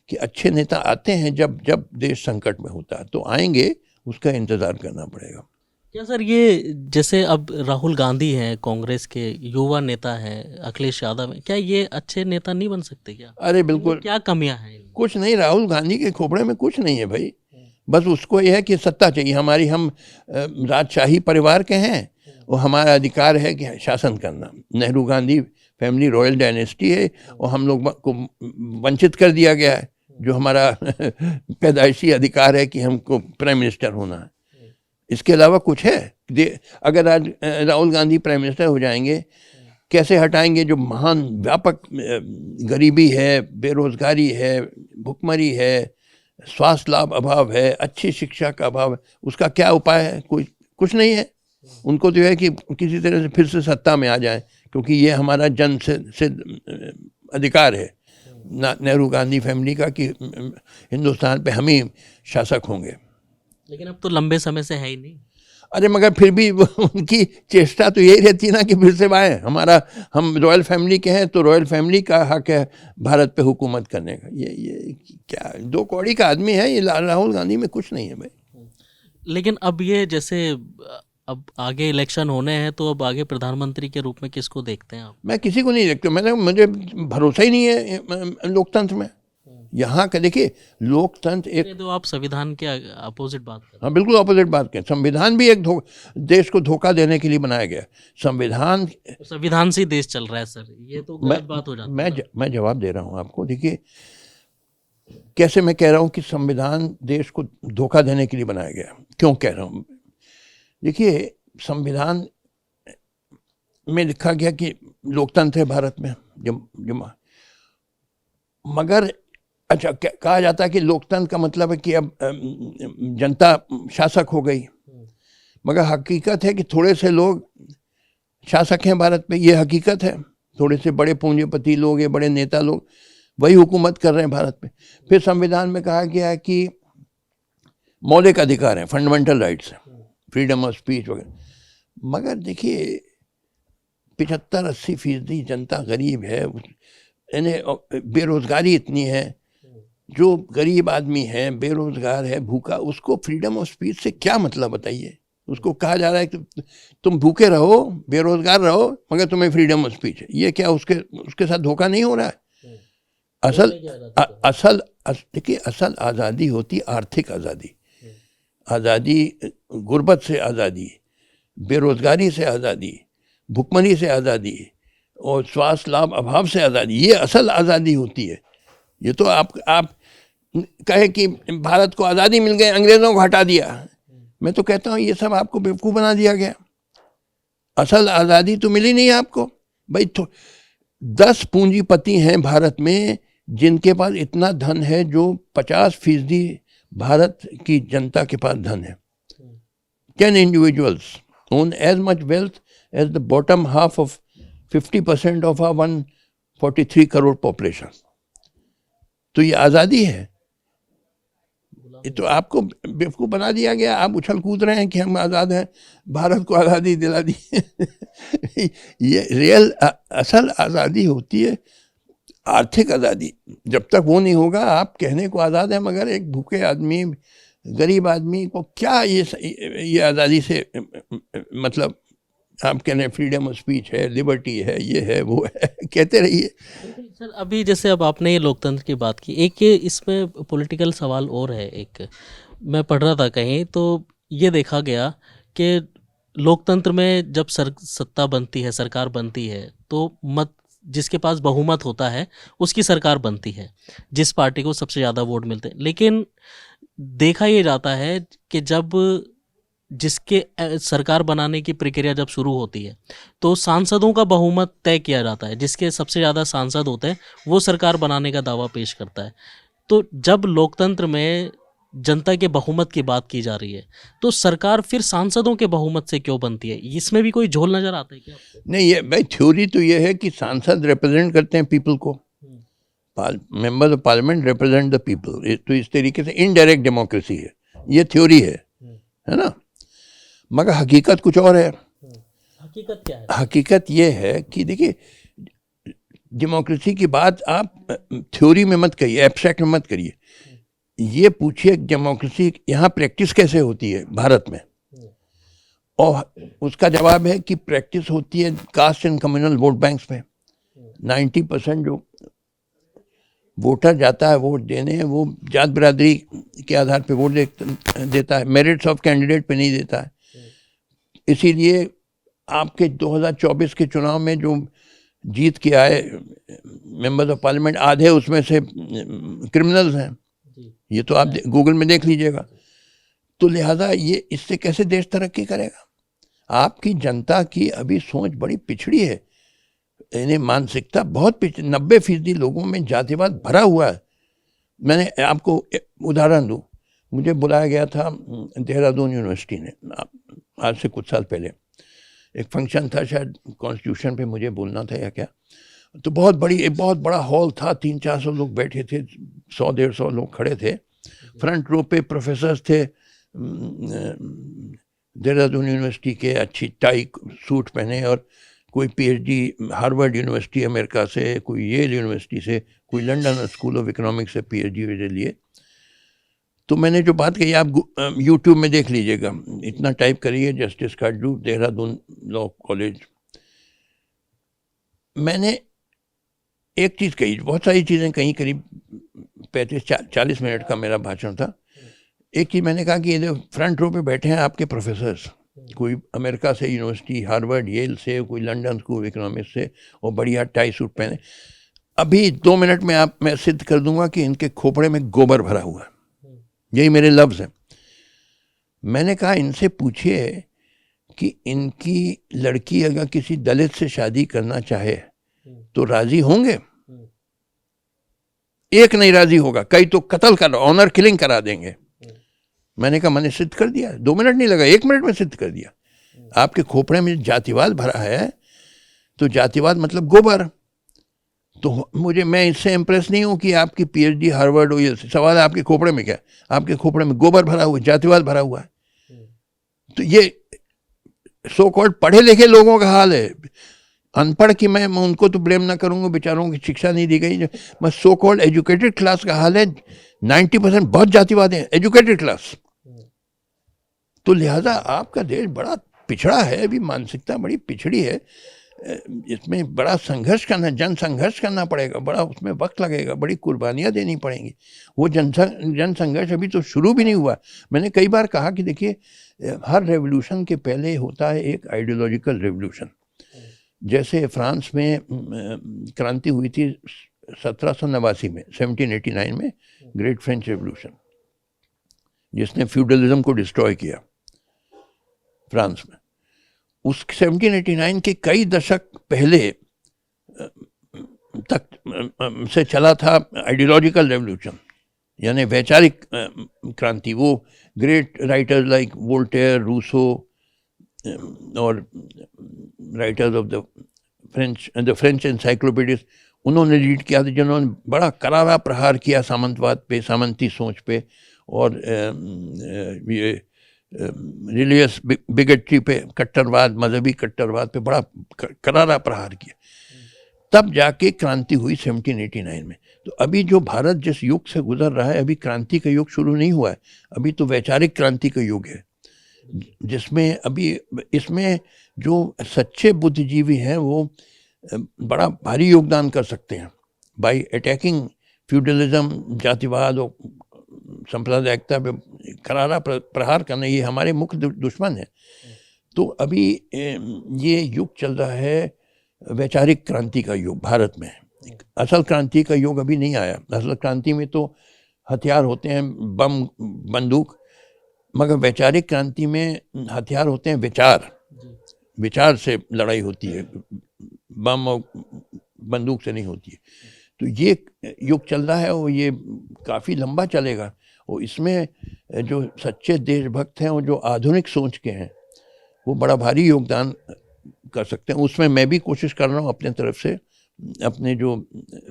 कि अच्छे नेता आते हैं जब देश संकट में होता है, तो आएंगे, उसका इंतज़ार करना पड़ेगा। क्या सर ये जैसे अब राहुल गांधी हैं, कांग्रेस के युवा नेता हैं, अखिलेश यादव हैं, क्या ये अच्छे नेता नहीं बन सकते क्या? अरे बिल्कुल, क्या कमियां हैं इनमें? कुछ नहीं, राहुल गांधी के खोपड़े में कुछ नहीं है भाई, बस उसको यह है कि सत्ता चाहिए हमारी, हम राजशाही परिवार के हैं, वो हमारा अधिकार है कि शासन करना। Nehru Gandhi family royal dynasty है और हम लोग को वंचित कर दिया गया है, जो हमारा पैदाइशी अधिकार है कि हमको प्राइम मिनिस्टर होना है। इसके अलावा कुछ है? अगर आज राहुल गांधी प्राइम मिनिस्टर हो जाएंगे, कैसे हटाएंगे जो महान व्यापक गरीबी है, बेरोजगारी है, भुखमरी है, स्वास्थ्य लाभ अभाव है, अच्छी शिक्षा का अभाव है, उसका क्या उपाय है? कुछ नहीं है। उनको तो है कि किसी तरह से फिर से सत्ता में आ जाए, क्योंकि ये हमारा जन से अधिकार है नेहरू गांधी फैमिली का कि हिंदुस्तान पे हम ही शासक होंगे। लेकिन अब तो लंबे समय से है ही नहीं। अरे मगर फिर भी उनकी चेष्टा तो यही रहती है ना कि फिर से आए। हम रॉयल फैमिली के हैं, तो रॉयल फैमिली का हक है भारत पे हुकूमत करने का। ये क्या दो कौड़ी का आदमी है ये राहुल गांधी में कुछ नहीं है भाई। लेकिन अब ये जैसे अब आगे इलेक्शन होने हैं, तो अब आगे प्रधानमंत्री के रूप में किसको देखते हैं आप? मैं किसी को नहीं देखता, मुझे भरोसा ही नहीं है लोकतंत्र में। यहाँ का देखिए, लोकतंत्र एक, तो आप संविधान के अपोजिट बात कर रहे हैं। हाँ बिल्कुल अपोजिट बात करें। संविधान भी एक देश को धोखा देने के लिए बनाया गया। संविधान से देश चल रहा है सर, ये तो गलत बात हो जाती है। मैं जवाब दे रहा हूँ आपको। देखिए कैसे मैं कह रहा हूँ कि संविधान देश को धोखा देने के लिए बनाया गया, क्यों कह रहा हूँ। देखिए संविधान में लिखा गया कि लोकतंत्र है भारत में, मगर अच्छा कहा जाता है कि लोकतंत्र का मतलब है कि अब जनता शासक हो गई, मगर हकीकत है कि थोड़े से लोग शासक हैं भारत पे, ये हकीकत है। थोड़े से बड़े पूंजीपति लोग या बड़े नेता लोग वही हुकूमत कर रहे हैं भारत पे। फिर संविधान में कहा गया है कि मौलिक अधिकार हैं, फंडामेंटल राइट्स हैं, फ्रीडम ऑफ स्पीच वगैरह। मगर देखिए 75-80% जनता गरीब है, यानी बेरोजगारी इतनी है। जो गरीब आदमी है, बेरोजगार है, भूखा, उसको फ्रीडम ऑफ स्पीच से क्या मतलब बताइए। उसको कहा जा रहा है कि तुम भूखे रहो, बेरोजगार रहो, मगर तुम्हें फ्रीडम ऑफ स्पीच है। ये क्या उसके साथ धोखा नहीं हो रहा है? देखिए असल आज़ादी होती आर्थिक आज़ादी, गुर्बत से आज़ादी, बेरोजगारी से आज़ादी, भुखमरी से आज़ादी और स्वास्थ्य लाभ अभाव से आज़ादी, ये असल आज़ादी होती है। ये तो आप कहे कि भारत को आज़ादी मिल गई, अंग्रेज़ों को हटा दिया। मैं तो कहता हूँ ये सब आपको बेवकूफ़ बना दिया गया। असल आज़ादी तो मिली नहीं आपको भाई। 10 पूंजीपति हैं भारत में जिनके पास इतना धन है जो 50% भारत की जनता के पास धन है। 10 individuals own as much wealth as the bottom half of 50% of our 143 crore population. तो ये आज़ादी है? ये तो आपको बेवकूफ़ बना दिया गया। आप उछल कूद रहे हैं कि हम आज़ाद हैं, भारत को आज़ादी दिला दी। ये रियल असल आज़ादी होती है आर्थिक आज़ादी। जब तक वो नहीं होगा, आप कहने को आज़ाद है, मगर एक भूखे आदमी, गरीब आदमी को क्या ये आज़ादी से मतलब आप कह रहे हैं फ्रीडम ऑफ स्पीच है, लिबर्टी है, ये है वो है, कहते रहिए। सर अभी जैसे अब आपने ये लोकतंत्र की बात की, एक ये इसमें पॉलिटिकल सवाल और है। एक मैं पढ़ रहा था कहीं, तो ये देखा गया कि लोकतंत्र में जब सत्ता बनती है, सरकार बनती है, तो मत जिसके पास बहुमत होता है उसकी सरकार बनती है, जिस पार्टी को सबसे ज़्यादा वोट मिलते हैं। लेकिन देखा ये जाता है कि जब जिसके सरकार बनाने की प्रक्रिया जब शुरू होती है तो सांसदों का बहुमत तय किया जाता है, जिसके सबसे ज़्यादा सांसद होते हैं वो सरकार बनाने का दावा पेश करता है। तो जब लोकतंत्र में जनता के बहुमत की बात की जा रही है तो सरकार फिर सांसदों के बहुमत से क्यों बनती है? इसमें भी कोई झोल नज़र आता है क्या आपको? नहीं, ये भाई थ्योरी तो ये है कि सांसद रिप्रेजेंट करते हैं पीपल को, members of parliament represent the people, तो इस तरीके से इनडायरेक्ट डेमोक्रेसी है, ये थ्योरी है ना। मगर हकीकत कुछ और है। हकीकत क्या है? हकीकत ये है कि देखिए, डेमोक्रेसी की बात आप थ्योरी में मत करिए, एब्स्ट्रैक्ट में मत करिए। ये पूछिए डेमोक्रेसी यहाँ प्रैक्टिस कैसे होती है भारत में, और उसका जवाब है कि प्रैक्टिस होती है caste and communal vote banks में। 90% जो वोटर जाता है वोट देने, वो जात बिरादरी के आधार पे वोट देता है, मेरिट्स ऑफ कैंडिडेट पे नहीं देता है। इसीलिए आपके 2024 के चुनाव में जो जीत के आए मेंबर्स ऑफ पार्लियामेंट, आधे उसमें से क्रिमिनल्स हैं। ये तो आप गूगल में देख लीजिएगा। तो लिहाजा ये इससे कैसे देश तरक्की करेगा? आपकी जनता की अभी सोच बड़ी पिछड़ी है, यानी मानसिकता बहुत 90% लोगों में जातिवाद भरा हुआ है। मैंने आपको उदाहरण दूं, मुझे बुलाया गया था देहरादून यूनिवर्सिटी ने आज से कुछ साल पहले, एक फंक्शन था, शायद कॉन्स्टिट्यूशन पे मुझे बोलना था या क्या। तो बहुत बड़ा हॉल था, 300-400 लोग बैठे थे, 100-150 लोग खड़े थे। फ्रंट रो पे प्रोफेसर्स थे देहरादून यूनिवर्सिटी के, अच्छी टाई सूट पहने, और कोई पीएचडी हार्वर्ड यूनिवर्सिटी अमेरिका से, कोई येल यूनिवर्सिटी से, कोई लंदन स्कूल ऑफ इकोनॉमिक्स से पीएचडी लिए। तो मैंने जो बात कही आप यूट्यूब में देख लीजिएगा, इतना टाइप करिए justice Katju Dehradun law college. मैंने एक चीज़ कही, बहुत सारी चीज़ें कहीं, करीब 35-40 मिनट का मेरा भाषण था। एक चीज़ मैंने कहा कि ये फ्रंट रो पे बैठे हैं आपके प्रोफेसर्स, कोई अमेरिका से यूनिवर्सिटी, हार्वर्ड येल से, कोई लंदन स्कूल ऑफ इकोनॉमिक्स से, और बढ़िया टाई सूट पहने। अभी 2 मिनट में मैं सिद्ध कर दूंगा कि इनके खोपड़े में गोबर भरा हुआ है। यही मेरे लफ्ज़ हैं। मैंने कहा इनसे पूछिए कि इनकी लड़की अगर किसी दलित से शादी करना चाहे तो राजी होंगे? एक नहीं राजी होगा, कई तो कत्ल कर, ऑनर किलिंग करा देंगे। मैंने कहा मैंने सिद्ध कर दिया, 2 मिनट नहीं लगा, 1 मिनट में सिद्ध कर दिया। आपके खोपड़े में जातिवाद भरा है, तो जातिवाद मतलब गोबर। तो मैं इससे इम्प्रेस नहीं हूँ कि आपकी पीएचडी हार्वर्ड हो। ये सवाल है आपके खोपड़े में क्या? आपके खोपड़े में गोबर भरा हुआ है, जातिवाद भरा हुआ है। तो ये सो कॉल्ड पढ़े लिखे लोगों का हाल है। अनपढ़ की मैं उनको तो ब्लेम ना करूँगा, बेचारों की शिक्षा नहीं दी गई। मैं सो कॉल्ड एजुकेटेड क्लास का हाल है, 90% बहुत जातिवाद है, एजुकेटेड क्लास। तो लिहाजा आपका देश बड़ा पिछड़ा है, अभी मानसिकता बड़ी पिछड़ी है। इसमें बड़ा संघर्ष करना, जन संघर्ष करना पड़ेगा, बड़ा उसमें वक्त लगेगा, बड़ी कुर्बानियाँ देनी पड़ेंगी। वो जन संघर्ष अभी तो शुरू भी नहीं हुआ। मैंने कई बार कहा कि देखिए, हर रेवोल्यूशन के पहले होता है एक आइडियोलॉजिकल रेवोल्यूशन। जैसे फ्रांस में क्रांति हुई थी 1789 में, 1789 में, ग्रेट फ्रेंच रेवोल्यूशन, जिसने फ्यूडलिज्म को डिस्ट्रॉय किया फ्रांस में। उस 1789 के कई दशक पहले तक से चला था आइडियोलॉजिकल रेवोल्यूशन, यानी वैचारिक क्रांति। वो great writers like Voltaire, Rousseau और writers of the French encyclopaedia, उन्होंने लीड किया था, जिन्होंने बड़ा करारा प्रहार किया सामंतवाद पे, सामंती सोच पे, और ये रिलीजियस बिगेटरी पे, कट्टरवाद, मजहबी कट्टरवाद पे बड़ा करारा प्रहार किया। तब जाके क्रांति हुई 1789 में। तो अभी जो भारत जिस युग से गुजर रहा है, अभी क्रांति का युग शुरू नहीं हुआ है, अभी तो वैचारिक क्रांति का युग है, जिसमें अभी इसमें जो सच्चे बुद्धिजीवी हैं वो बड़ा भारी योगदान कर सकते हैं बाय अटैकिंग फ्यूडलिज्म, जातिवाद और सांप्रदायिकता पे करारा प्रहार करना। ये हमारे मुख्य दुश्मन है। तो अभी ये युग चल रहा है वैचारिक क्रांति का युग भारत में। असल क्रांति का युग अभी नहीं आया। असल क्रांति में तो हथियार होते हैं, बम, बंदूक, मगर वैचारिक क्रांति में हथियार होते हैं विचार। विचार से लड़ाई होती है, बम और बंदूक से नहीं होती है। तो ये युग चल रहा है और ये काफ़ी लंबा चलेगा। और इसमें जो सच्चे देशभक्त हैं और जो आधुनिक सोच के हैं वो बड़ा भारी योगदान कर सकते हैं। उसमें मैं भी कोशिश कर रहा हूँ अपने तरफ से, अपने जो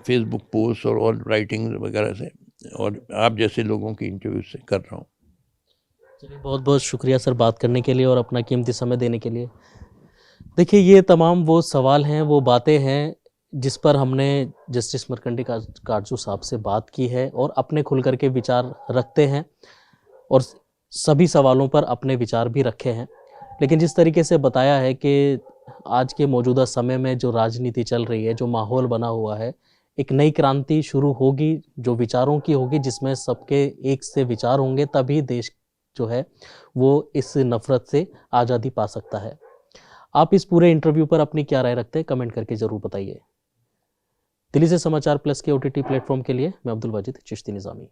फेसबुक पोस्ट और राइटिंग वगैरह से और आप जैसे लोगों की इंटरव्यू से कर रहा हूँ। चलिए, बहुत बहुत शुक्रिया सर बात करने के लिए और अपना कीमती समय देने के लिए। देखिए, ये तमाम वो सवाल हैं, वो बातें हैं जिस पर हमने जस्टिस मर्कंडी काटजू साहब से बात की है और अपने खुल करके विचार रखते हैं और सभी सवालों पर अपने विचार भी रखे हैं। लेकिन जिस तरीके से बताया है कि आज के मौजूदा समय में जो राजनीति चल रही है, जो माहौल बना हुआ है, एक नई क्रांति शुरू होगी जो विचारों की होगी, जिसमें सबके एक से विचार होंगे, तभी देश जो है वो इस नफ़रत से आज़ादी पा सकता है। आप इस पूरे इंटरव्यू पर अपनी क्या राय रखते हैं, कमेंट करके ज़रूर बताइए। दिल्ली से समाचार प्लस के OTT प्लेटफॉर्म के लिए मैं अब्दुल वाजिद चिश्ती निज़ामी।